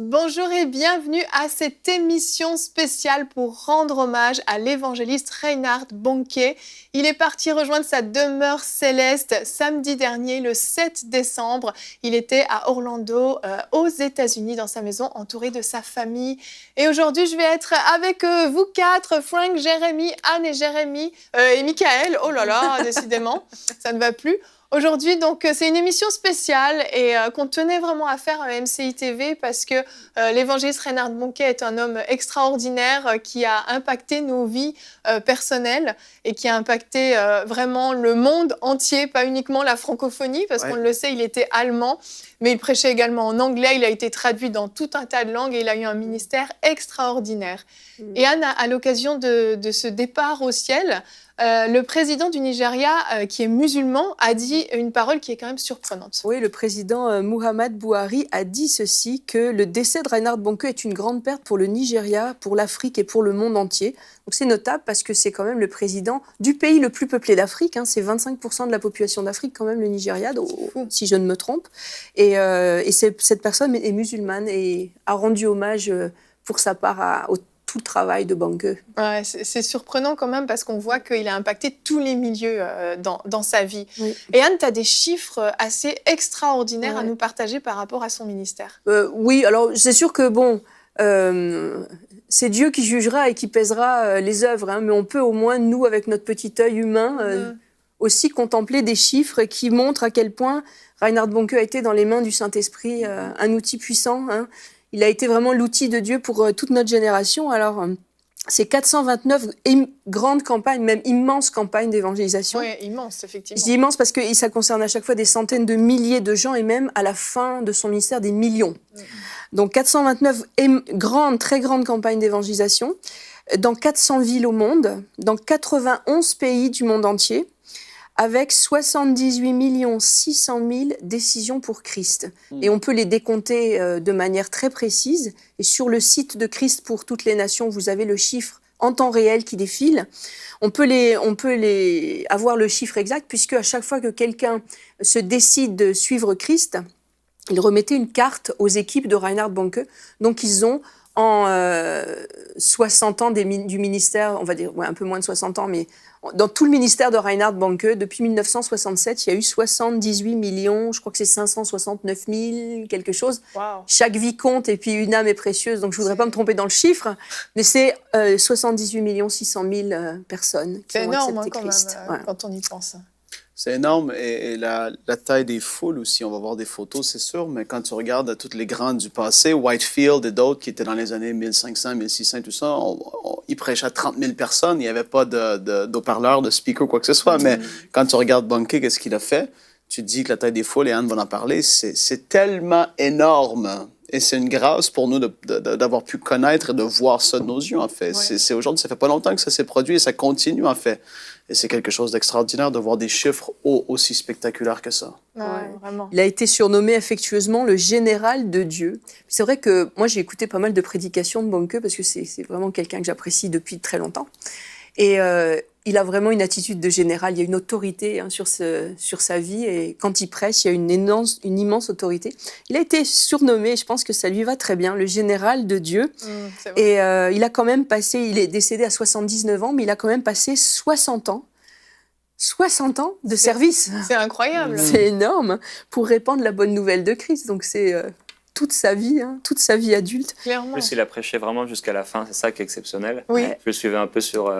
bonjour et bienvenue à cette émission spéciale pour rendre hommage à l'évangéliste Reinhard Bonnke. Il est parti rejoindre sa demeure céleste samedi dernier, le 7 décembre. Il était à Orlando, aux États-Unis, dans sa maison, entouré de sa famille. Et aujourd'hui, je vais être avec vous quatre, Frank, Jérémy, Anne et Jérémy, et Michael. Oh là là, décidément, ça ne va plus. Aujourd'hui, donc, c'est une émission spéciale et qu'on tenait vraiment à faire à MCI TV parce que l'évangéliste Reinhard Bonnke est un homme extraordinaire qui a impacté nos vies personnelles et qui a impacté vraiment le monde entier, pas uniquement la francophonie, parce qu'on le sait, il était allemand, mais il prêchait également en anglais, il a été traduit dans tout un tas de langues et il a eu un ministère extraordinaire. Et Anne, à l'occasion de ce départ au ciel, le président du Nigeria, qui est musulman, a dit une parole qui est quand même surprenante. Oui, le président Muhammad Buhari a dit ceci, que le décès de Reinhard Bonnke est une grande perte pour le Nigeria, pour l'Afrique et pour le monde entier. Donc c'est notable parce que c'est quand même le président du pays le plus peuplé d'Afrique. C'est 25% de la population d'Afrique quand même, le Nigeria, si je ne me trompe. Et cette personne est musulmane et a rendu hommage pour sa part au tout le travail de Bonnke. Ouais, c'est surprenant quand même parce qu'on voit qu'il a impacté tous les milieux dans sa vie. Oui. Et Anne, tu as des chiffres assez extraordinaires à nous partager par rapport à son ministère. Oui, alors c'est sûr que c'est Dieu qui jugera et qui pèsera les œuvres, mais on peut au moins, nous, avec notre petit œil humain, aussi contempler des chiffres qui montrent à quel point Reinhard Bonnke a été dans les mains du Saint-Esprit, un outil puissant. Il a été vraiment l'outil de Dieu pour toute notre génération. Alors, c'est 429 grandes campagnes, même immenses campagnes d'évangélisation. Oui, immenses, effectivement. Je dis immenses parce que ça concerne à chaque fois des centaines de milliers de gens et même à la fin de son ministère des millions. Donc 429 très grandes campagnes d'évangélisation dans 400 villes au monde, dans 91 pays du monde entier, avec 78 600 000 décisions pour Christ. Et on peut les décompter de manière très précise. Et sur le site de Christ pour toutes les nations, vous avez le chiffre en temps réel qui défile. On peut avoir le chiffre exact, puisque à chaque fois que quelqu'un se décide de suivre Christ, il remettait une carte aux équipes de Reinhard Bonnke. Donc ils ont en 60 ans du ministère, on va dire un peu moins de 60 ans, mais dans tout le ministère de Reinhard Bonnke, depuis 1967, il y a eu 78 millions, je crois que c'est 569 000, quelque chose. Wow. Chaque vie compte et puis une âme est précieuse, donc je ne voudrais pas me tromper dans le chiffre, mais c'est 78 600 000 personnes qui ont accepté Christ. Même, quand on y pense. C'est énorme et la taille des foules aussi, on va voir des photos, c'est sûr, mais quand tu regardes toutes les grandes du passé, Whitefield et d'autres qui étaient dans les années 1500, 1600, tout ça, ils prêchaient à 30 000 personnes, il n'y avait pas d'haut-parleur, de speaker, quoi que ce soit, mais quand tu regardes Bonnke, qu'est-ce qu'il a fait? Tu te dis que la taille des foules, et Anne va en parler, c'est tellement énorme. Et c'est une grâce pour nous d'avoir pu connaître et de voir ça de nos yeux, en fait. Ouais. Aujourd'hui, ça fait pas longtemps que ça s'est produit et ça continue, en fait. Et c'est quelque chose d'extraordinaire de voir des chiffres aussi spectaculaires que ça. Ouais, vraiment. Il a été surnommé affectueusement le général de Dieu. C'est vrai que moi, j'ai écouté pas mal de prédications de Bonnke parce que c'est vraiment quelqu'un que j'apprécie depuis très longtemps. Et il a vraiment une attitude de général. Il y a une autorité sur sa vie. Et quand il prêche, il y a une immense autorité. Il a été surnommé, je pense que ça lui va très bien, le général de Dieu. Et il a quand même passé, il est décédé à 79 ans, mais il a quand même passé 60 ans de service. C'est incroyable. C'est énorme pour répandre la bonne nouvelle de Christ. Donc c'est toute sa vie adulte. Clairement. En plus, il a prêché vraiment jusqu'à la fin, c'est ça qui est exceptionnel. Oui. Je le suivais un peu sur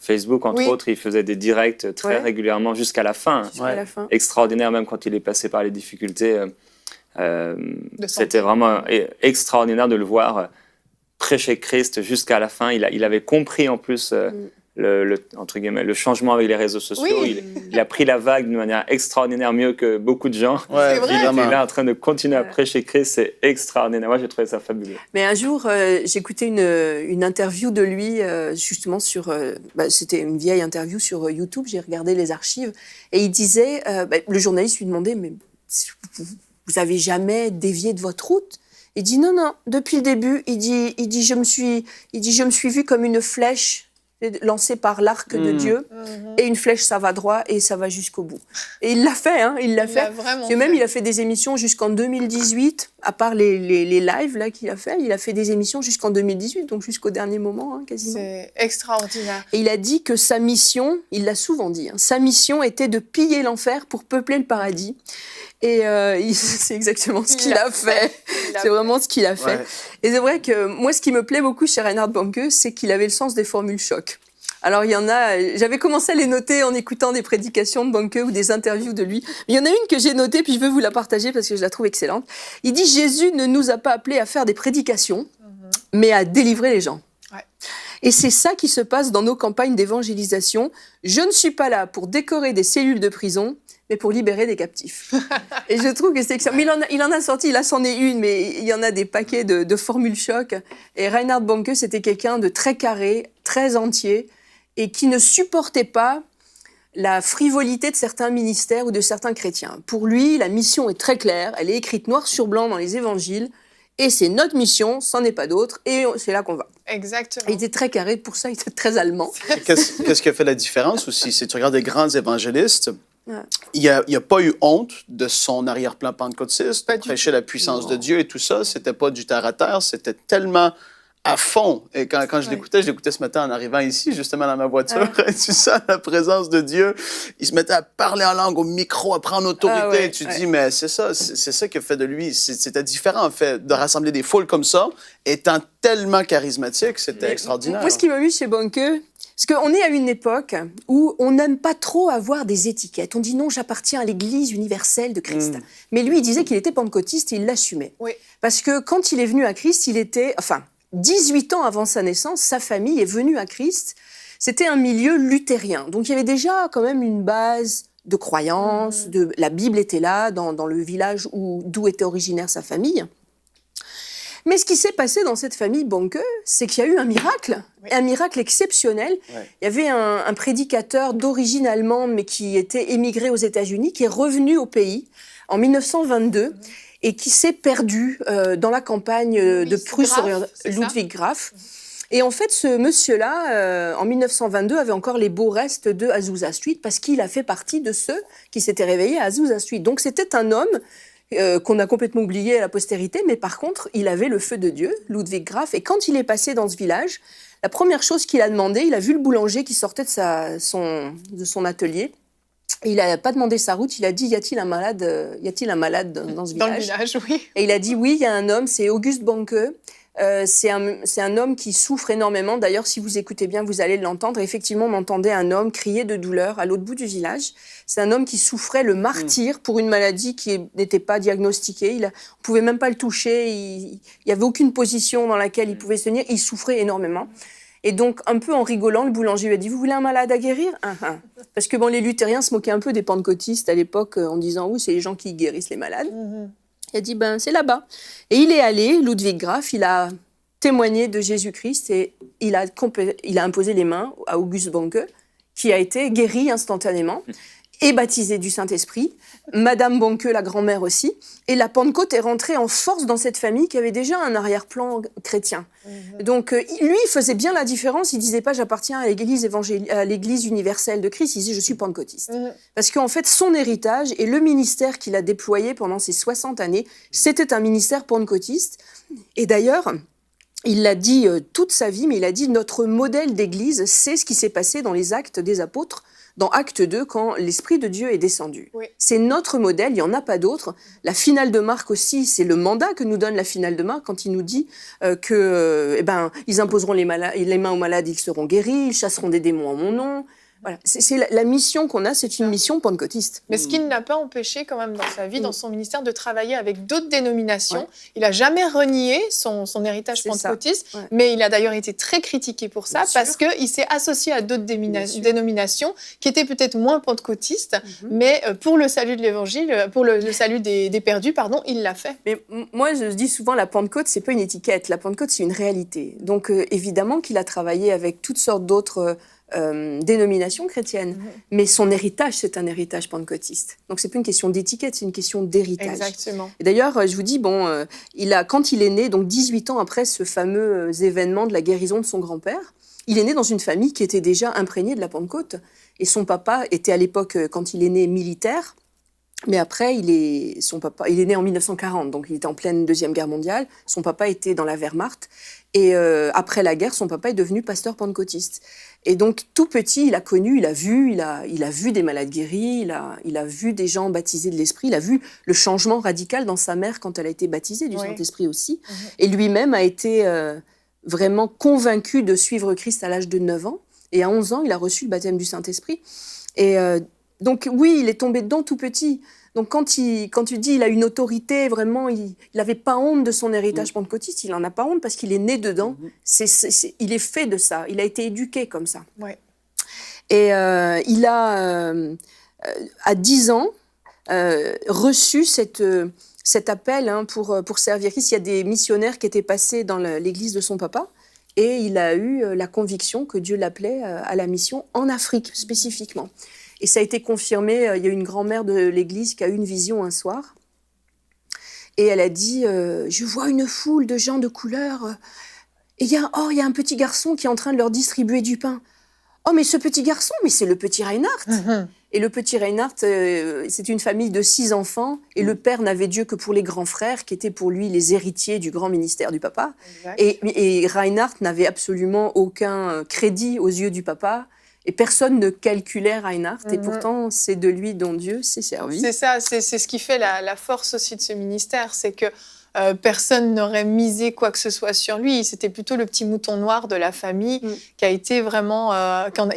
Facebook, entre autres, il faisait des directs très régulièrement jusqu'à la fin. Jusqu'à la fin. Extraordinaire, même quand il est passé par les difficultés. C'était vraiment extraordinaire de le voir prêcher Christ jusqu'à la fin. Il avait compris en plus entre guillemets, le changement avec les réseaux sociaux. Oui. Il a pris la vague d'une manière extraordinaire, mieux que beaucoup de gens. Ouais, vrai. Il est là en train de continuer à prêcher Christ, c'est extraordinaire. Moi, j'ai trouvé ça fabuleux. Mais un jour, j'écoutais une interview de lui, justement sur... c'était une vieille interview sur YouTube, j'ai regardé les archives, et il disait... le journaliste lui demandait, mais vous avez jamais dévié de votre route ? Il dit non, depuis le début, il dit je me suis vu comme une flèche lancé par l'arc de Dieu, et une flèche, ça va droit et ça va jusqu'au bout. Et il l'a fait, hein, il l'a fait. Et même, il a fait des émissions jusqu'en 2018, à part les lives là qu'il a fait, il a fait des émissions jusqu'en 2018, donc jusqu'au dernier moment, hein, quasiment. C'est extraordinaire. Et il a dit que sa mission, il l'a souvent dit, hein, sa mission était de piller l'enfer pour peupler le paradis. Et c'est exactement ce qu'il a fait. C'est vraiment ce qu'il a fait. Ouais. Et c'est vrai que moi, ce qui me plaît beaucoup chez Reinhard Bonnke, c'est qu'il avait le sens des formules choc. Alors, il y en a, j'avais commencé à les noter en écoutant des prédications de Bonnke ou des interviews de lui. Mais il y en a une que j'ai notée, puis je veux vous la partager parce que je la trouve excellente. Il dit « Jésus ne nous a pas appelés à faire des prédications, mais à délivrer les gens. Ouais. » Et c'est ça qui se passe dans nos campagnes d'évangélisation. Je ne suis pas là pour décorer des cellules de prison, mais pour libérer des captifs. Et je trouve que c'est excellent. Mais il en a sorti, là c'en est une, mais il y en a des paquets de formules choc. Et Reinhard Bonnke, c'était quelqu'un de très carré, très entier, et qui ne supportait pas la frivolité de certains ministères ou de certains chrétiens. Pour lui, la mission est très claire, elle est écrite noir sur blanc dans les évangiles, et c'est notre mission, c'en est pas d'autre, et c'est là qu'on va. Exactement. Il était très carré, pour ça il était très allemand. Qu'est-ce qui a fait la différence aussi? Si tu regardes les grands évangélistes, il n'y a pas eu honte de son arrière-plan pentecôtiste, de prêcher la puissance de Dieu et tout ça. C'était pas du terre à terre, c'était tellement à fond. Et quand je l'écoutais ce matin en arrivant ici, justement dans ma voiture, tu sens la présence de Dieu. Il se mettait à parler en langue au micro, à prendre autorité. Et tu dis, mais c'est ça qui a fait de lui. C'était différent, en fait, de rassembler des foules comme ça, étant tellement charismatique, c'était extraordinaire. Moi, ce qui m'a vu chez Bonnke, parce qu'on est à une époque où on n'aime pas trop avoir des étiquettes. On dit non, j'appartiens à l'Église universelle de Christ. Mais lui, il disait qu'il était pentecôtiste et il l'assumait. Oui. Parce que quand il est venu à Christ, il était... 18 ans avant sa naissance, sa famille est venue à Christ. C'était un milieu luthérien. Donc il y avait déjà quand même une base de croyance. La Bible était là, dans le village d'où était originaire sa famille. Mais ce qui s'est passé dans cette famille Bonnke, c'est qu'il y a eu un miracle exceptionnel. Ouais. Il y avait un prédicateur d'origine allemande, mais qui était émigré aux États-Unis, qui est revenu au pays en 1922 et qui s'est perdu dans la campagne de Prusse, Ludwig Graf. Et en fait, ce monsieur-là, en 1922, avait encore les beaux restes de Azusa Street parce qu'il a fait partie de ceux qui s'étaient réveillés à Azusa Street. Donc c'était un homme qu'on a complètement oublié à la postérité, mais par contre, il avait le feu de Dieu, Ludwig Graf, et quand il est passé dans ce village, la première chose qu'il a demandé, il a vu le boulanger qui sortait de son atelier, et il n'a pas demandé sa route, il a dit, y a-t-il un malade dans ce village? Dans le village, oui. Et il a dit, oui, il y a un homme, c'est Auguste Bonnke. C'est un homme qui souffre énormément. D'ailleurs, si vous écoutez bien, vous allez l'entendre. Effectivement, on entendait un homme crier de douleur à l'autre bout du village. C'est un homme qui souffrait le martyre pour une maladie qui n'était pas diagnostiquée. On ne pouvait même pas le toucher. Il n'y avait aucune position dans laquelle il pouvait se tenir. Il souffrait énormément. Et donc, un peu en rigolant, le boulanger lui a dit « Vous voulez un malade à guérir ?» Parce que les luthériens se moquaient un peu des pentecôtistes à l'époque en disant « Oui, c'est les gens qui guérissent les malades. » Il a dit, c'est là-bas. Et il est allé, Ludwig Graf, il a témoigné de Jésus-Christ et il a imposé les mains à Auguste Bonnke, qui a été guéri instantanément et baptisé du Saint-Esprit. Madame Bonnke, la grand-mère aussi. Et la Pentecôte est rentrée en force dans cette famille qui avait déjà un arrière-plan chrétien. Donc, lui, il faisait bien la différence. Il disait pas, j'appartiens à l'Église universelle de Christ. Il disait, je suis pentecôtiste. Parce qu'en fait, son héritage et le ministère qu'il a déployé pendant ces 60 années, c'était un ministère pentecôtiste. Et d'ailleurs, il l'a dit toute sa vie, mais il a dit, notre modèle d'Église, c'est ce qui s'est passé dans les Actes des Apôtres, dans Acte 2, quand l'Esprit de Dieu est descendu. Oui. C'est notre modèle, il n'y en a pas d'autre. La finale de Marc aussi, c'est le mandat que nous donne la finale de Marc quand il nous dit ils imposeront les mains aux malades, ils seront guéris, ils chasseront des démons en mon nom. Voilà. C'est la mission qu'on a, c'est une mission pentecôtiste. Mais ce qui ne l'a pas empêché quand même dans sa vie, dans son ministère, de travailler avec d'autres dénominations. Ouais. Il n'a jamais renié son héritage pentecôtiste, mais il a d'ailleurs été très critiqué pour ça, parce qu'il s'est associé à d'autres dénominations qui étaient peut-être moins pentecôtistes, mais pour le salut de l'Évangile, pour le salut des perdus, il l'a fait. Mais moi, je dis souvent, la Pentecôte, c'est pas une étiquette. La Pentecôte, c'est une réalité. Donc, évidemment qu'il a travaillé avec toutes sortes d'autres dénomination chrétienne. Mais son héritage, c'est un héritage pentecôtiste. Donc, c'est pas une question d'étiquette, c'est une question d'héritage. Exactement. Et d'ailleurs, je vous dis, quand il est né, donc 18 ans après ce fameux événement de la guérison de son grand-père, il est né dans une famille qui était déjà imprégnée de la Pentecôte. Et son papa était à l'époque, quand il est né, militaire. Mais après, il est né en 1940, donc il était en pleine Deuxième Guerre mondiale. Son papa était dans la Wehrmacht. Et après la guerre, son papa est devenu pasteur pentecôtiste. Et donc, tout petit, il a connu, il a vu des malades guéris, il a vu des gens baptisés de l'Esprit, il a vu le changement radical dans sa mère quand elle a été baptisée du Saint-Esprit aussi. Et lui-même a été vraiment convaincu de suivre Christ à l'âge de 9 ans. Et à 11 ans, il a reçu le baptême du Saint-Esprit. Et donc, oui, il est tombé dedans tout petit. Donc, quand tu dis il a une autorité, vraiment, il n'avait pas honte de son héritage pentecôtiste, il n'en a pas honte parce qu'il est né dedans. Il est fait de ça. Il a été éduqué comme ça. Ouais. Et il a, à 10 ans, reçu cet appel pour servir Christ. Il y a des missionnaires qui étaient passés dans l'église de son papa. Et il a eu la conviction que Dieu l'appelait à la mission en Afrique, spécifiquement. Et ça a été confirmé. Il y a une grand-mère de l'église qui a eu une vision un soir. Et elle a dit « Je vois une foule de gens de couleur. Et il y a un petit garçon qui est en train de leur distribuer du pain. Oh, mais ce petit garçon, mais c'est le petit Reinhard. Et le petit Reinhard, c'est une famille de 6 enfants. Et le père n'avait Dieu que pour les grands frères, qui étaient pour lui les héritiers du grand ministère du papa. Et Reinhard n'avait absolument aucun crédit aux yeux du papa. Et personne ne calculait Reinhard. Et pourtant, c'est de lui dont Dieu s'est servi. C'est ça, c'est ce qui fait la force aussi de ce ministère. C'est que personne n'aurait misé quoi que ce soit sur lui. C'était plutôt le petit mouton noir de la famille qui a été vraiment...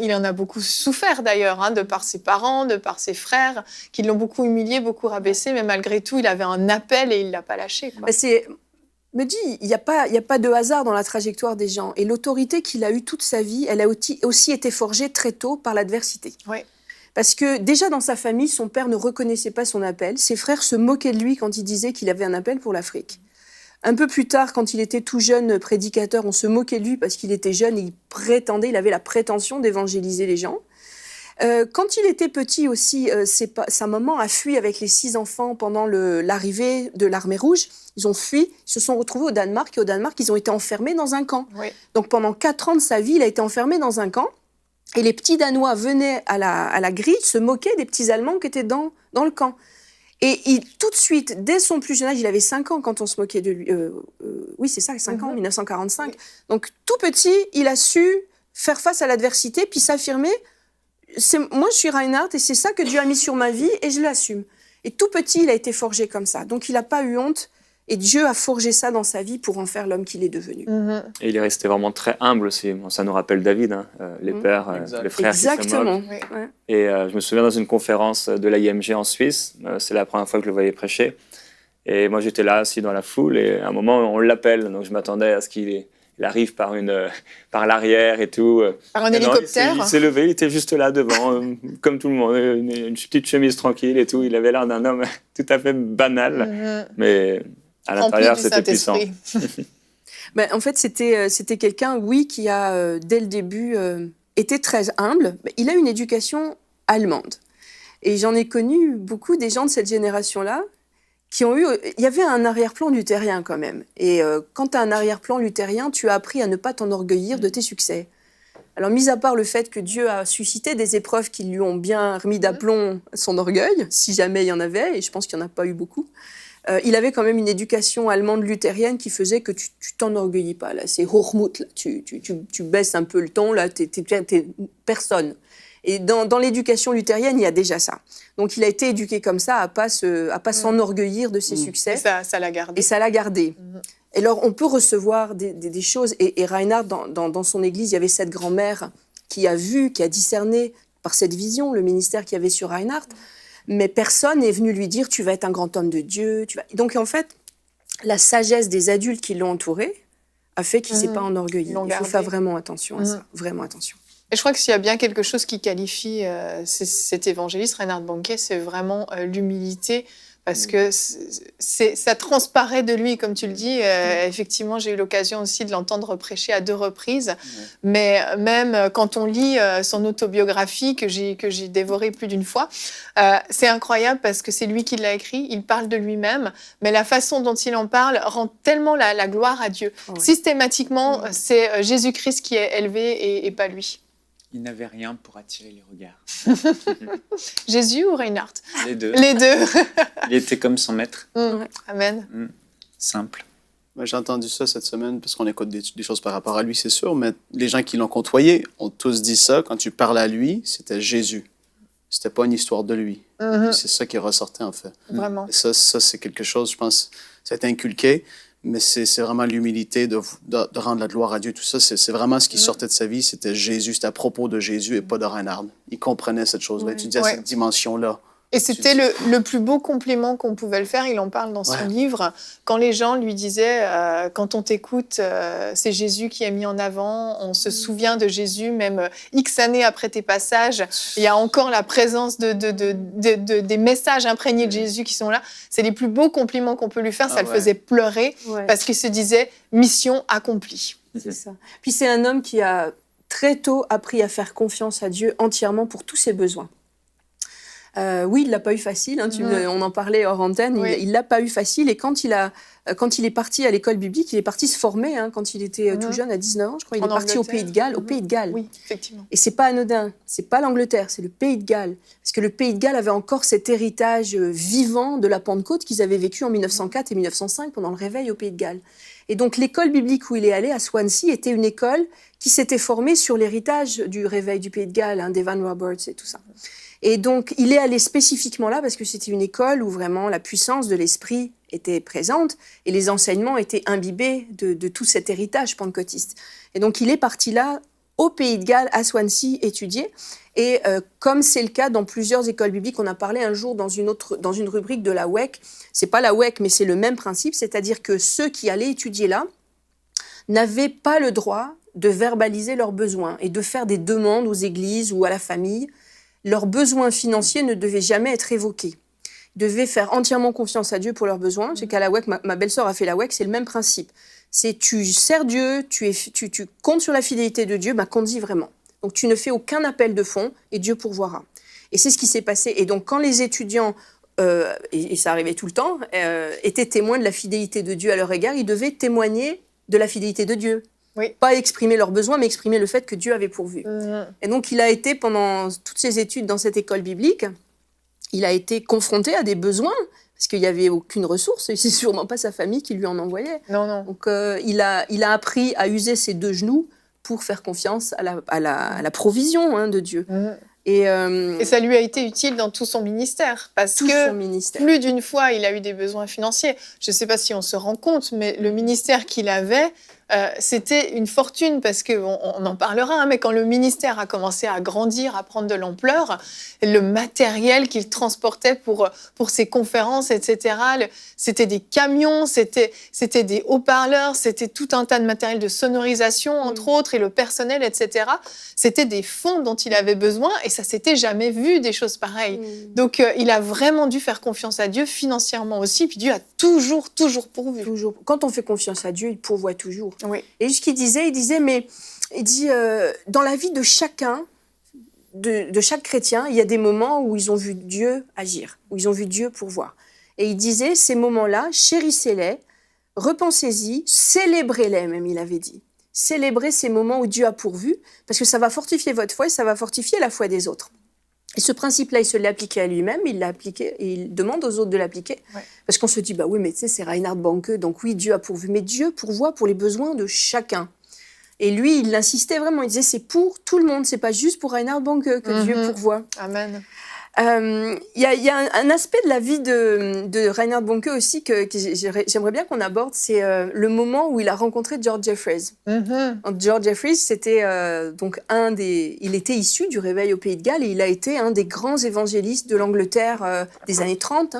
il en a beaucoup souffert d'ailleurs, de par ses parents, de par ses frères, qui l'ont beaucoup humilié, beaucoup rabaissé. Mais malgré tout, il avait un appel et il ne l'a pas lâché. Quoi. Me dit, il n'y a pas de hasard dans la trajectoire des gens. Et l'autorité qu'il a eue toute sa vie, elle a aussi été forgée très tôt par l'adversité. Oui. Parce que déjà dans sa famille, son père ne reconnaissait pas son appel. Ses frères se moquaient de lui quand il disait qu'il avait un appel pour l'Afrique. Un peu plus tard, quand il était tout jeune prédicateur, on se moquait de lui parce qu'il était jeune et il avait la prétention d'évangéliser les gens. Quand il était petit aussi, sa maman a fui avec les 6 enfants pendant l'arrivée de l'armée rouge. Ils ont fui, ils se sont retrouvés au Danemark. Et au Danemark, ils ont été enfermés dans un camp. Oui. Donc pendant 4 ans de sa vie, il a été enfermé dans un camp. Et les petits Danois venaient à la grille se moquer des petits Allemands qui étaient dans le camp. Et tout de suite, dès son plus jeune âge, il avait 5 ans quand on se moquait de lui. Oui, c'est ça, 5 ans, 1945. Oui. Donc tout petit, il a su faire face à l'adversité puis s'affirmer. Moi, je suis Reinhard et c'est ça que Dieu a mis sur ma vie et je l'assume. Et tout petit, il a été forgé comme ça. Donc, il n'a pas eu honte et Dieu a forgé ça dans sa vie pour en faire l'homme qu'il est devenu. Et il est resté vraiment très humble aussi. Ça nous rappelle David, les pères, les frères qui se moquent. Oui. Et je me souviens dans une conférence de l'IMG en Suisse, c'est la première fois que je le voyais prêcher. Et moi, j'étais là, assis dans la foule et à un moment, on l'appelle. Donc, je m'attendais à ce qu'il arrive par l'arrière et tout. Par un hélicoptère. Il s'est levé, il était juste là devant, comme tout le monde, une petite chemise tranquille et tout. Il avait l'air d'un homme tout à fait banal, mais à l'intérieur, c'était puissant. En fait, c'était quelqu'un, oui, qui a, dès le début, été très humble. Il a une éducation allemande. Et j'en ai connu beaucoup des gens de cette génération-là il y avait un arrière-plan luthérien quand même. Et quand tu as un arrière-plan luthérien, tu as appris à ne pas t'enorgueillir de tes succès. Alors, mis à part le fait que Dieu a suscité des épreuves qui lui ont bien remis d'aplomb son orgueil, si jamais il y en avait, et je pense qu'il n'y en a pas eu beaucoup, il avait quand même une éducation allemande luthérienne qui faisait que tu t'enorgueillis pas. Là, c'est Hochmut, là. Tu baisses un peu le ton, là, t'es personne. Et dans l'éducation luthérienne, il y a déjà ça. Donc, il a été éduqué comme ça, à pas s'enorgueillir de ses succès. Et ça l'a gardé. Et ça l'a gardé. Et alors, on peut recevoir des choses. Et Reinhard, dans son église, il y avait cette grand-mère qui a discerné par cette vision le ministère qu'il y avait sur Reinhard. Mais personne n'est venu lui dire « tu vas être un grand homme de Dieu ». Donc, en fait, la sagesse des adultes qui l'ont entouré a fait qu'il ne s'est pas enorgueilli. Il faut faire vraiment attention à ça. Vraiment attention. Et je crois que s'il y a bien quelque chose qui qualifie cet évangéliste, Reinhard Bonnke, c'est vraiment l'humilité parce que ça transparaît de lui, comme tu le dis. Effectivement, j'ai eu l'occasion aussi de l'entendre prêcher à 2 reprises, mais même quand on lit son autobiographie, que j'ai dévorée plus d'une fois, c'est incroyable parce que c'est lui qui l'a écrit, il parle de lui-même, mais la façon dont il en parle rend tellement la gloire à Dieu. Systématiquement, c'est Jésus-Christ qui est élevé et pas lui. Il n'avait rien pour attirer les regards. Jésus ou Reinhard? Les deux. Les deux. Il était comme son maître. Amen. Simple. J'ai entendu ça cette semaine, parce qu'on écoute des choses par rapport à lui, c'est sûr, mais les gens qui l'ont côtoyé ont tous dit ça. Quand tu parles à lui, c'était Jésus. C'était pas une histoire de lui. C'est ça qui ressortait, en fait. Vraiment. Et ça, c'est quelque chose, je pense, ça a été inculqué, mais c'est vraiment l'humilité de rendre la gloire à Dieu. Tout ça, c'est vraiment ce qui sortait de sa vie. C'était Jésus, c'était à propos de Jésus et pas de Reinhard. Il comprenait cette chose-là. Tu dis à cette dimension-là. Et c'était le plus beau compliment qu'on pouvait le faire. Il en parle dans son livre. Quand les gens lui disaient quand on t'écoute, c'est Jésus qui est mis en avant. On se souvient de Jésus, même X années après tes passages. Il y a encore la présence des messages imprégnés de Jésus qui sont là. C'est les plus beaux compliments qu'on peut lui faire. Ça le faisait pleurer parce qu'il se disait mission accomplie. C'est ça. Puis c'est un homme qui a très tôt appris à faire confiance à Dieu entièrement pour tous ses besoins. Oui, il l'a pas eu facile. Hein, on en parlait hors antenne. Il l'a pas eu facile. Et quand il est parti à l'école biblique, il est parti se former. Hein, quand il était tout jeune, à 19 ans, je crois, il est parti au Pays de Galles. Au Pays de Galles. Oui, effectivement. Et c'est pas anodin. C'est pas l'Angleterre, c'est le Pays de Galles. Parce que le Pays de Galles avait encore cet héritage vivant de la Pentecôte qu'ils avaient vécu en 1904 et 1905 pendant le réveil au Pays de Galles. Et donc l'école biblique où il est allé à Swansea était une école qui s'était formée sur l'héritage du réveil du Pays de Galles, d'Evan Roberts et tout ça. Et donc, il est allé spécifiquement là parce que c'était une école où vraiment la puissance de l'esprit était présente et les enseignements étaient imbibés de tout cet héritage pentecôtiste. Et donc, il est parti là, au Pays de Galles, à Swansea, étudier. Et comme c'est le cas dans plusieurs écoles bibliques, on a parlé un jour dans une rubrique de la WEC, c'est pas la WEC, mais c'est le même principe, c'est-à-dire que ceux qui allaient étudier là n'avaient pas le droit de verbaliser leurs besoins et de faire des demandes aux églises ou à la famille. Leurs besoins financiers ne devaient jamais être évoqués. Ils devaient faire entièrement confiance à Dieu pour leurs besoins. C'est qu'à la WEC, ma belle-sœur a fait la WEC, c'est le même principe. C'est tu sers Dieu, tu comptes sur la fidélité de Dieu, qu'on dit vraiment. Donc tu ne fais aucun appel de fonds et Dieu pourvoira. Et c'est ce qui s'est passé. Et donc quand les étudiants, et ça arrivait tout le temps, étaient témoins de la fidélité de Dieu à leur égard, ils devaient témoigner de la fidélité de Dieu. Oui. Pas exprimer leurs besoins, mais exprimer le fait que Dieu avait pourvu. Et donc, il a été, pendant toutes ses études dans cette école biblique, il a été confronté à des besoins, parce qu'il n'y avait aucune ressource, et c'est sûrement pas sa famille qui lui en envoyait. Non. Donc, il a appris à user ses 2 genoux pour faire confiance à la provision de Dieu. Et ça lui a été utile dans tout son ministère, parce que plus d'une fois, il a eu des besoins financiers. Je ne sais pas si on se rend compte, mais le ministère qu'il avait, c'était une fortune, parce qu'on en parlera, mais quand le ministère a commencé à grandir, à prendre de l'ampleur, le matériel qu'il transportait pour ses conférences, etc., c'était des camions, c'était des haut-parleurs, c'était tout un tas de matériel de sonorisation, entre autres, et le personnel, etc. C'était des fonds dont il avait besoin, et ça s'était jamais vu, des choses pareilles. Donc, il a vraiment dû faire confiance à Dieu, financièrement aussi, puis Dieu a toujours pourvu. Toujours. Quand on fait confiance à Dieu, il pourvoit toujours. Oui. Et ce qu'il disait, dans la vie de chacun, de chaque chrétien, il y a des moments où ils ont vu Dieu agir, où ils ont vu Dieu pourvoir. Et il disait, ces moments-là, chérissez-les, repensez-y, célébrez-les, même, il avait dit. Célébrez ces moments où Dieu a pourvu, parce que ça va fortifier votre foi et ça va fortifier la foi des autres. Et ce principe-là, il se l'a appliqué à lui-même, il l'a appliqué et il demande aux autres de l'appliquer. Ouais. Parce qu'on se dit, oui, mais tu sais, c'est Reinhard Bonnke, donc oui, Dieu a pourvu. Mais Dieu pourvoit pour les besoins de chacun. Et lui, il insistait vraiment, il disait, c'est pour tout le monde, c'est pas juste pour Reinhard Bonnke que Dieu pourvoit. Amen. Il y a un aspect de la vie de Reinhard Bonnke aussi que j'aimerais bien qu'on aborde, c'est le moment où il a rencontré George Jeffreys. George Jeffreys, c'était il était issu du réveil au Pays de Galles et il a été un des grands évangélistes de l'Angleterre des années 30.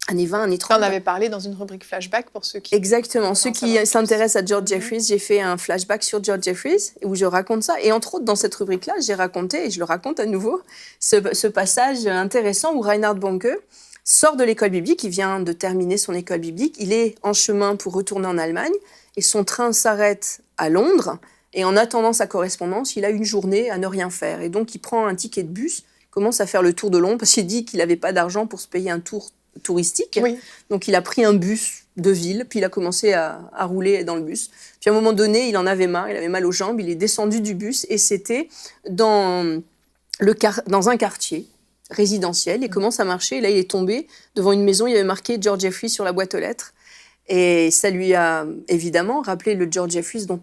Années 20, années 30. On avait parlé dans une rubrique flashback pour ceux qui... Exactement. Ceux qui s'intéressent à George Jeffreys, j'ai fait un flashback sur George Jeffreys où je raconte ça. Et entre autres, dans cette rubrique-là, j'ai raconté, et je le raconte à nouveau, ce passage intéressant où Reinhard Bonnke sort de l'école biblique, il vient de terminer son école biblique, il est en chemin pour retourner en Allemagne, et son train s'arrête à Londres, et en attendant sa correspondance, il a une journée à ne rien faire. Et donc, il prend un ticket de bus, commence à faire le tour de Londres, parce qu'il dit qu'il n'avait pas d'argent pour se payer un tour touristique. Oui. Donc, il a pris un bus de ville, puis il a commencé à rouler dans le bus. Puis, à un moment donné, il en avait marre, il avait mal aux jambes, il est descendu du bus, et c'était dans un quartier résidentiel. Il commence à marcher, et là, il est tombé devant une maison, il y avait marqué George Jeffreys sur la boîte aux lettres. Et ça lui a évidemment rappelé le George Jeffreys dont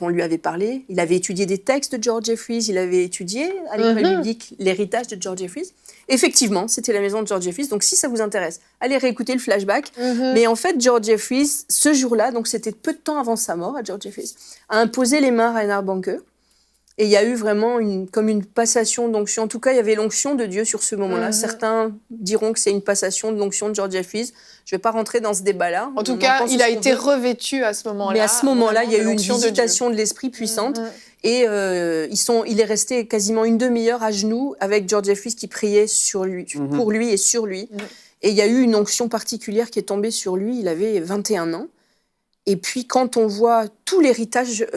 on lui avait parlé. Il avait étudié des textes de George Jeffreys, il avait étudié à l'école biblique l'héritage de George Jeffreys. Effectivement, c'était la maison de George Jeffreys. Donc, si ça vous intéresse, allez réécouter le flashback. Mais en fait, George Jeffreys, ce jour-là, donc c'était peu de temps avant sa mort, à George Jeffreys, a imposé les mains à Reinhard Bonnke. Et il y a eu vraiment comme une passation d'onction. En tout cas, il y avait l'onction de Dieu sur ce moment-là. Certains diront que c'est une passation de l'onction de George Jeffreys. Je ne vais pas rentrer dans ce débat-là. En tout cas, il a été revêtu à ce moment-là. Mais à ce moment-là, il y a eu une visitation de l'esprit puissante. Et il est resté quasiment une demi-heure à genoux avec George Jeffreys qui priait sur lui, pour lui et sur lui. Et il y a eu une onction particulière qui est tombée sur lui. Il avait 21 ans. Et puis, quand on voit tout l'héritage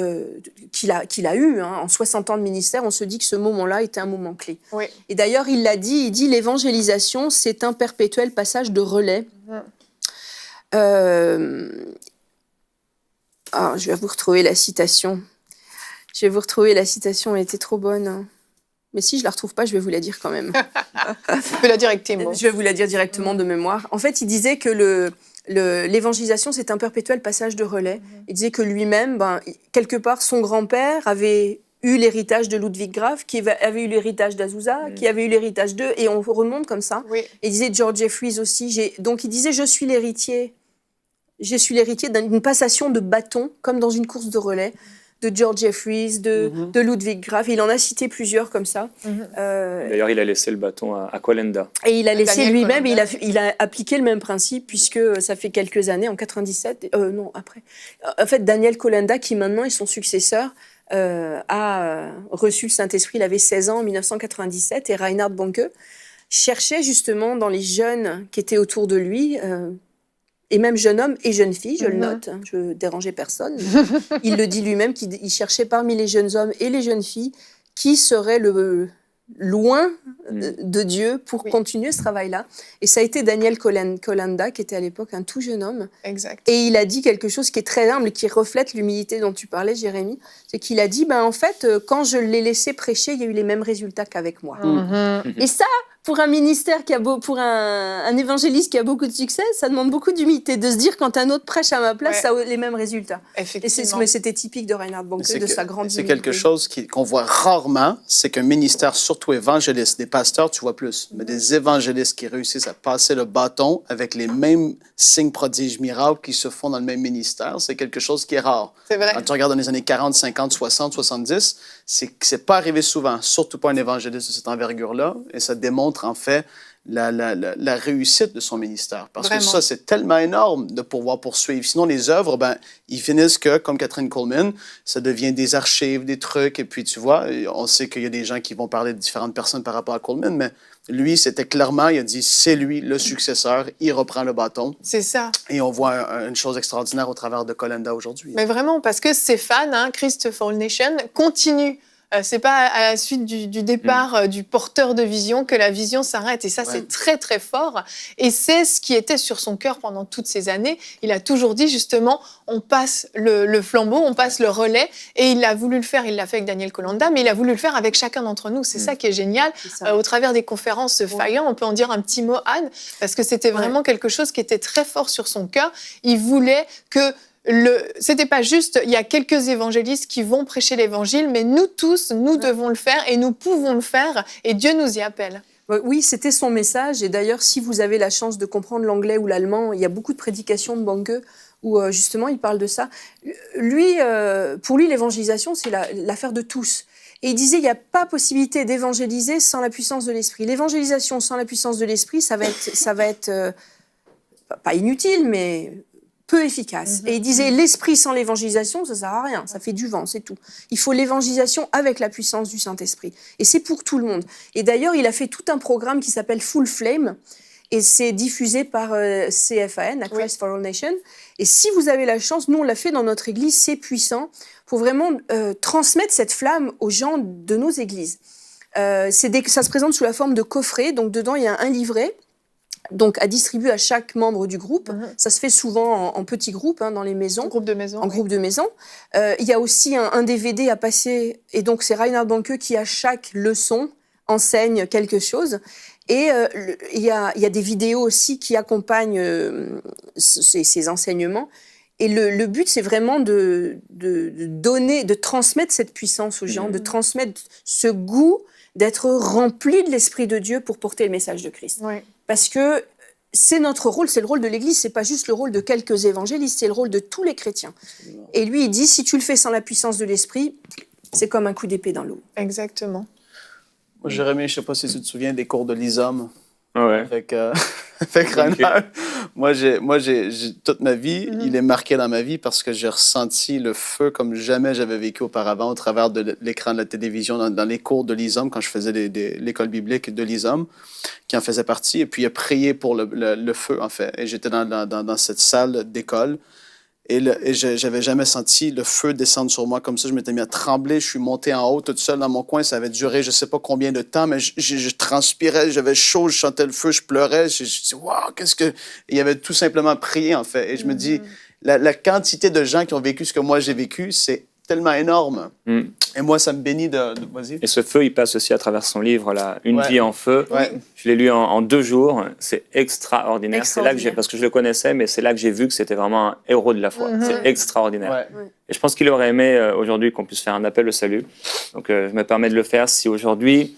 qu'il a eu en 60 ans de ministère, on se dit que ce moment-là était un moment clé. Oui. Et d'ailleurs, il l'a dit, il dit « L'évangélisation, c'est un perpétuel passage de relais. » Je vais vous retrouver la citation. Elle était trop bonne. Mais si je la retrouve pas, je vais vous la dire quand même. Tu peux la dire avec tes mots. Je vais vous la dire directement de mémoire. En fait, il disait que l'évangélisation, c'est un perpétuel passage de relais. Il disait que lui-même, quelque part, son grand-père avait eu l'héritage de Ludwig Graf, qui avait eu l'héritage d'Azusa, qui avait eu l'héritage d'eux, et on remonte comme ça. Oui. Et il disait George Jeffreys aussi. Donc il disait, je suis l'héritier d'une passation de bâton, comme dans une course de relais, de George Jeffreys, de Ludwig Graf. Il en a cité plusieurs comme ça. D'ailleurs, il a laissé le bâton à Kolenda. Et il a laissé lui-même, et il a appliqué le même principe, puisque ça fait quelques années, en 97, après. En fait, Daniel Kolenda, qui maintenant est son successeur, a reçu le Saint-Esprit, il avait 16 ans en 1997, et Reinhard Bonnke cherchait justement dans les jeunes qui étaient autour de lui, et même jeunes hommes et jeunes filles, je le note, je ne dérangeais personne. Il le dit lui-même qu'il cherchait parmi les jeunes hommes et les jeunes filles qui serait loin de Dieu pour continuer ce travail-là. Et ça a été Daniel Kolenda, qui était à l'époque un tout jeune homme. Exact. Et il a dit quelque chose qui est très humble et qui reflète l'humilité dont tu parlais, Jérémy. C'est qu'il a dit, en fait, quand je l'ai laissé prêcher, il y a eu les mêmes résultats qu'avec moi. Et ça, pour un ministère pour un évangéliste qui a beaucoup de succès, ça demande beaucoup d'humilité de se dire quand un autre prêche à ma place, ça a les mêmes résultats. Effectivement. Mais c'était typique de Reinhard Bonnke, de sa grande humilité. C'est quelque chose qu'on voit rarement, c'est qu'un ministère, surtout évangéliste, des pasteurs, tu vois plus, mais des évangélistes qui réussissent à passer le bâton avec les mêmes signes, prodiges, miracles qui se font dans le même ministère, c'est quelque chose qui est rare. C'est vrai. Quand tu regardes dans les années 40, 50, 60, 70, c'est pas arrivé souvent, surtout pas un évangéliste de cette envergure-là, et ça démontre en fait la réussite de son ministère. Parce que ça, c'est tellement énorme de pouvoir poursuivre. Sinon, les œuvres, ils finissent que, comme Kathryn Kuhlman, ça devient des archives, des trucs, et puis tu vois, on sait qu'il y a des gens qui vont parler de différentes personnes par rapport à Kuhlman, mais lui, c'était clairement, il a dit, c'est lui le successeur, il reprend le bâton. C'est ça. Et on voit une chose extraordinaire au travers de Kolenda aujourd'hui. Mais vraiment, parce que ses fans, Christ for All Nations, continuent. C'est pas à la suite du départ du porteur de vision que la vision s'arrête. Et ça, c'est très, très fort. Et c'est ce qui était sur son cœur pendant toutes ces années. Il a toujours dit, justement, on passe le flambeau, on passe le relais. Et il a voulu le faire, il l'a fait avec Daniel Kolenda, mais il a voulu le faire avec chacun d'entre nous. C'est ça qui est génial. Au travers des conférences Fire, on peut en dire un petit mot, Anne, parce que c'était vraiment quelque chose qui était très fort sur son cœur. Il voulait que c'était pas juste, il y a quelques évangélistes qui vont prêcher l'évangile, mais nous tous, nous devons le faire et nous pouvons le faire et Dieu nous y appelle. Oui, c'était son message. Et d'ailleurs, si vous avez la chance de comprendre l'anglais ou l'allemand, il y a beaucoup de prédications de Bonnke où justement il parle de ça. Pour lui, l'évangélisation, c'est l'affaire de tous. Et il disait, il n'y a pas possibilité d'évangéliser sans la puissance de l'esprit. L'évangélisation sans la puissance de l'esprit, ça va être pas inutile, mais peu efficace. Et il disait, l'esprit sans l'évangélisation, ça ne sert à rien, ça fait du vent, c'est tout. Il faut l'évangélisation avec la puissance du Saint-Esprit. Et c'est pour tout le monde. Et d'ailleurs, il a fait tout un programme qui s'appelle Full Flame. Et c'est diffusé par CFAN, la Christ for All Nations. Et si vous avez la chance, nous on l'a fait dans notre église, c'est puissant, pour vraiment transmettre cette flamme aux gens de nos églises. Ça se présente sous la forme de coffrets, donc dedans il y a un livret, donc à distribuer à chaque membre du groupe. Ça se fait souvent en petits groupes, dans les maisons. En groupe de maison. Groupe de maison. Il y a aussi un DVD à passer, et donc c'est Reinhard Bonnke qui à chaque leçon enseigne quelque chose. Et il y a des vidéos aussi qui accompagnent ces enseignements. Et le but, c'est vraiment de donner, de transmettre cette puissance aux gens, de transmettre ce goût d'être rempli de l'Esprit de Dieu pour porter le message de Christ. Oui. Parce que c'est notre rôle, c'est le rôle de l'Église, c'est pas juste le rôle de quelques évangélistes, c'est le rôle de tous les chrétiens. Et lui, il dit, si tu le fais sans la puissance de l'Esprit, c'est comme un coup d'épée dans l'eau. Exactement. Moi, Jérémy, je ne sais pas si tu te souviens des cours de l'ISOM avec Okay. Reinhard. Moi, toute ma vie, il est marqué dans ma vie parce que j'ai ressenti le feu comme jamais j'avais vécu auparavant au travers de l'écran de la télévision, dans les cours de l'ISOM, quand je faisais l'école biblique de l'ISOM, qui en faisait partie. Et puis, il a prié pour le feu, en fait. Et j'étais dans cette salle d'école. Et j'avais jamais senti le feu descendre sur moi comme ça. Je m'étais mis à trembler. Je suis monté en haut toute seule dans mon coin. Ça avait duré je sais pas combien de temps, mais je transpirais, j'avais chaud, je sentais le feu, je pleurais. Je dis, wow, qu'est-ce que... Et il avait tout simplement prié, en fait. Et je me dis, la quantité de gens qui ont vécu ce que moi j'ai vécu, c'est tellement énorme. Et moi, ça me bénit de... Vas-y. Et ce feu, il passe aussi à travers son livre, là, Une vie en feu. Ouais. Je l'ai lu en 2 jours. C'est extraordinaire. C'est là que parce que je le connaissais, mais c'est là que j'ai vu que c'était vraiment un héros de la foi. C'est extraordinaire. Ouais. Et je pense qu'il aurait aimé aujourd'hui qu'on puisse faire un appel au salut. Donc, je me permets de le faire. Si aujourd'hui,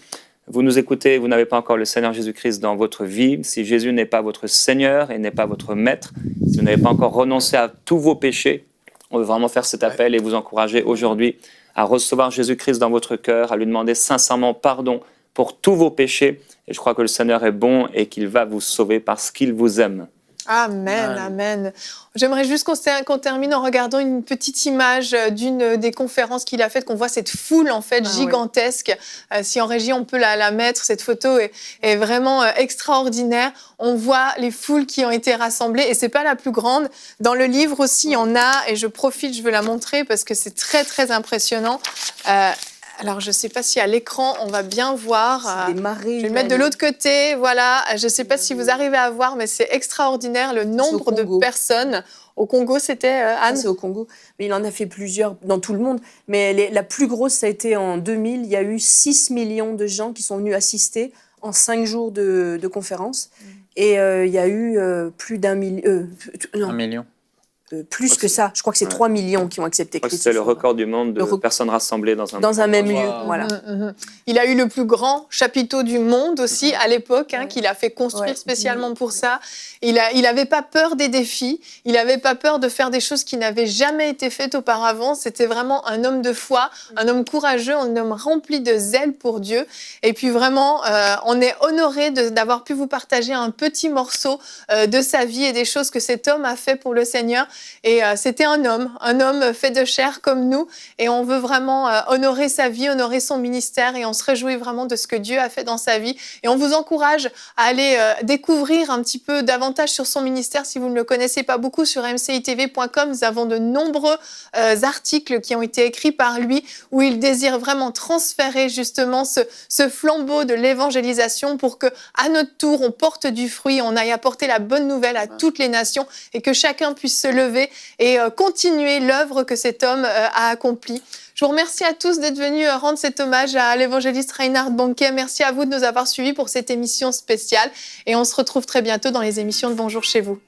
vous nous écoutez, vous n'avez pas encore le Seigneur Jésus-Christ dans votre vie, si Jésus n'est pas votre Seigneur et n'est pas votre Maître, si vous n'avez pas encore renoncé à tous vos péchés, on veut vraiment faire cet appel et vous encourager aujourd'hui à recevoir Jésus-Christ dans votre cœur, à lui demander sincèrement pardon pour tous vos péchés. Et je crois que le Seigneur est bon et qu'il va vous sauver parce qu'il vous aime. Amen, amen. J'aimerais juste qu'on termine en regardant une petite image d'une des conférences qu'il a faites, qu'on voit cette foule en fait gigantesque. Si en régie on peut la mettre, cette photo est vraiment extraordinaire. On voit les foules qui ont été rassemblées et c'est pas la plus grande. Dans le livre aussi, il y en a et je profite, je veux la montrer parce que c'est très très impressionnant. Alors, je ne sais pas si à l'écran, on va bien voir. C'est des marées. Je vais le mettre de l'autre côté. Voilà. Je ne sais pas si vous arrivez à voir, mais c'est extraordinaire le nombre de personnes. Au Congo, c'était Anne. C'est au Congo. Mais il en a fait plusieurs dans tout le monde. Mais la plus grosse, ça a été en 2000. Il y a eu 6 millions de gens qui sont venus assister en 5 jours de conférence. Et il y a eu plus d'un million. 1 million. Plus que ça. Je crois que c'est 3 millions qui ont accepté Christ. C'est le record du monde de personnes rassemblées dans un même lieu. Voilà. Il a eu le plus grand chapiteau du monde aussi à l'époque, qu'il a fait construire spécialement pour ça. Il n'avait pas peur des défis. Il n'avait pas peur de faire des choses qui n'avaient jamais été faites auparavant. C'était vraiment un homme de foi, un homme courageux, un homme rempli de zèle pour Dieu. Et puis vraiment, on est honoré d'avoir pu vous partager un petit morceau de sa vie et des choses que cet homme a fait pour le Seigneur. Et c'était un homme fait de chair comme nous. Et on veut vraiment honorer sa vie, honorer son ministère. Et on se réjouit vraiment de ce que Dieu a fait dans sa vie. Et on vous encourage à aller découvrir un petit peu davantage sur son ministère. Si vous ne le connaissez pas beaucoup, sur mcitv.com, nous avons de nombreux articles qui ont été écrits par lui où il désire vraiment transférer justement ce flambeau de l'évangélisation pour que, à notre tour, on porte du fruit, on aille apporter la bonne nouvelle à toutes les nations et que chacun puisse se lever et continuer l'œuvre que cet homme a accomplie. Je vous remercie à tous d'être venus rendre cet hommage à l'évangéliste Reinhard Bonnke. Merci à vous de nous avoir suivis pour cette émission spéciale. Et on se retrouve très bientôt dans les émissions de Bonjour chez vous.